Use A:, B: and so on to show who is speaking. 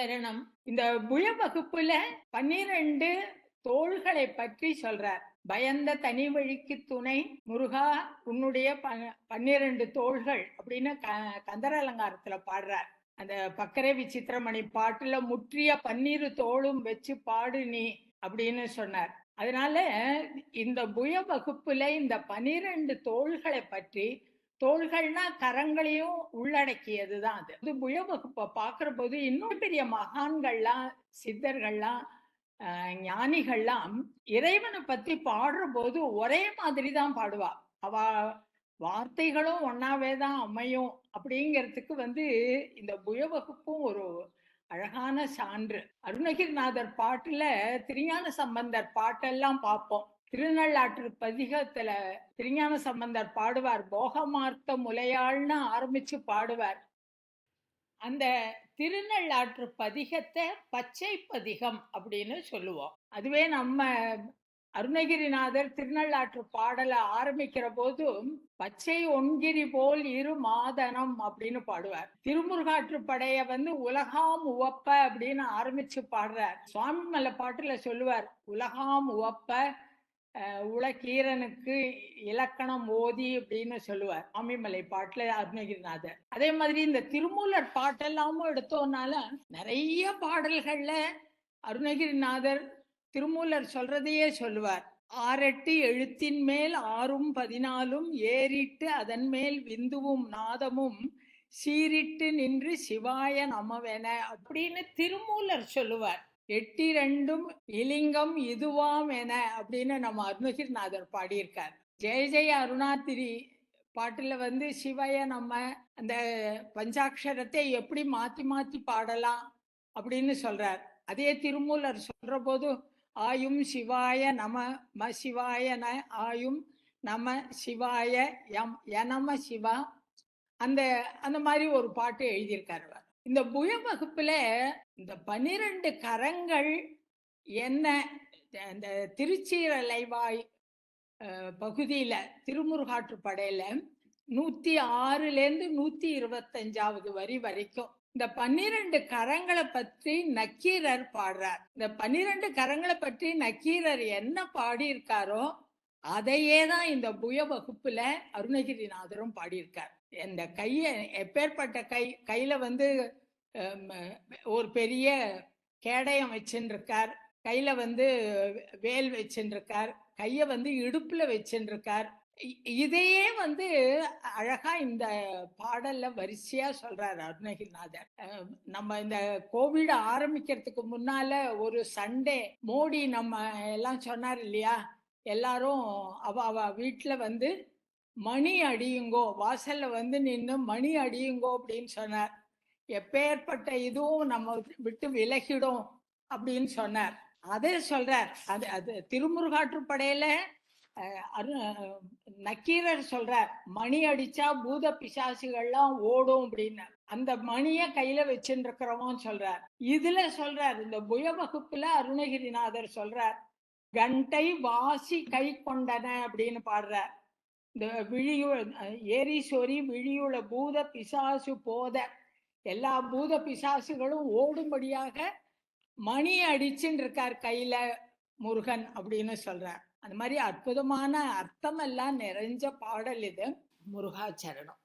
A: சரணம். இந்த புய வகுப்புல 12 தோள்களை பற்றி சொல்றார். பயந்த தனி வழிக்கு துணை முருகா உன்னுடைய 12 தோள்கள் அப்படின்னு கந்தர அலங்காரத்துல பாடுறார். அந்த பக்கரை விசித்திரமணி பாட்டுல முற்றிய 12 தோளும் வச்சு பாடு நீ அப்படின்னு சொன்னார். அதனால இந்த புய வகுப்புல இந்த 12 தோள்களை பற்றி, தோள்கள்னா கரங்களையும் உள்ளடக்கியதுதான் அது. இது புய வகுப்பை பார்க்கிற போது இன்னும் பெரிய மகான்கள்லாம், சித்தர்கள்லாம், ஞானிகள்லாம் இறைவனை பத்தி பாடுற போது ஒரே மாதிரி தான் பாடுவா. அவ வார்த்தைகளும் ஒன்னாவே தான் அமையும் அப்படிங்கிறதுக்கு இந்த புய வகுப்பும் ஒரு அழகான சான்று. அருணகிரிநாதர் பாட்டுல திருஞான சம்பந்தர் பாட்டெல்லாம் பார்ப்போம். திருநள்ளாற்று பதிகத்துல திருஞான சம்பந்தர் பாடுவார், போகமார்த்த முலையாள்னு ஆரம்பிச்சு பாடுவார். அந்த திருநள்ளாற்று பதிகத்தை பச்சை பதிகம் அப்படின்னு சொல்லுவோம். அதுவே நம்ம அருணகிரிநாதர் திருநள்ளாற்று பாடல ஆரம்பிக்கிற போது பச்சை ஒன்கிரி போல் இரு மாதனம் அப்படின்னு பாடுவார். திருமுருகாற்று படைய உலகாம் உவப்ப அப்படின்னு ஆரம்பிச்சு பாடுறார். சுவாமி மலை பாட்டுல சொல்லுவார், உலகாம் உவப்ப உலகீரனுக்கு இலக்கணம் ஓதி அப்படின்னு சொல்லுவார் சுவாமிமலை பாட்டுல அருணகிரிநாதர். அதே மாதிரி இந்த திருமூலர் பாட்டெல்லாமும் எடுத்தோம்னால நிறைய பாடல்கள்ல அருணகிரிநாதர் திருமூலர் சொல்றதையே சொல்லுவார். 6 எழுத்தின் மேல் 6ம் 14ம் ஏறிட்டு அதன் மேல் விந்துவும் நாதமும் சீரிட்டு நின்று சிவாய நமவென அப்படின்னு திருமூலர் சொல்லுவார். 8 இலிங்கம் இதுவாம் என அப்படின்னு நம்ம அருணகிரிநாதர் பாடியிருக்கார். ஜெய ஜெய அருணாத்திரி பாட்டுல சிவய நம்ம அந்த பஞ்சாட்சரத்தை எப்படி மாத்தி மாத்தி பாடலாம் அப்படின்னு சொல்றார். அதே திருமூலர் சொல்ற போது ஆயும் சிவாய நம ம சிவாய ந ஆயும் நம சிவாய யம் யநம சிவா அந்த அந்த மாதிரி ஒரு பாட்டு எழுதியிருக்காரு. இந்த புய வகுப்புல இந்த 12 கரங்கள் என்ன, இந்த திருச்சீரலைவாய் பகுதியில திருமுருகாற்று படையில 106லேருந்து 125வது வரி வரைக்கும் இந்த 12 கரங்களை பற்றி நக்கீரர் பாடுறார். இந்த 12 கரங்களை பற்றி நக்கீரர் என்ன பாடியிருக்காரோ அதையே தான் இந்த புய வகுப்புல அருணகிரிநாதரும் பாடியிருக்கார். இந்த கைய எப்பேற்பட்ட கையில ஒரு பெரிய கேடயம் வச்சுருக்கார், கையில வேல் வச்சுருக்கார், கைய இடுப்புல வச்சுருக்கார். இதையே அழகா இந்த பாடல்ல வரிசையா சொல்றாரு அருணகிரிநாதர். நம்ம இந்த கோவிட் ஆரம்பிக்கிறதுக்கு முன்னால ஒரு சண்டே மோடி நம்ம எல்லாம் சொன்னார் இல்லையா, எல்லாரும் அவ வீட்டுல மணி அடியுங்கோ, வாசல்ல நின்று மணி அடியுங்கோ அப்படின்னு சொன்னார். எப்பேற்பட்ட இதுவும் நம்ம விட்டு விலகிடும் அப்படின்னு சொன்னார். அதே சொல்றார். அது திருமுருகாற்று படையில நக்கீரர் சொல்றார், மணி அடிச்சா பூத பிசாசுகள்லாம் ஓடும் அப்படின்னு. அந்த மணிய கையில வச்சுருக்கிறவன் சொல்றார். இதுல சொல்றார், இந்த புய வகுப்புல அருணகிரிநாதர் சொல்றார், கண்டை வாசி கை கொண்டன அப்படின்னு பாடுறார். இந்த ஏரீஸ்வரி விழியுள்ள பூத பிசாசு போத எல்லா பூத பிசாசுகளும் ஓடும்படியாக மணி அடிச்சுன்னு இருக்கார் கையில முருகன் அப்படின்னு சொல்றார். அந்த மாதிரி அற்புதமான அர்த்தம் எல்லாம் நிறைஞ்ச பாடல் இது. முருகாச்சரணம்.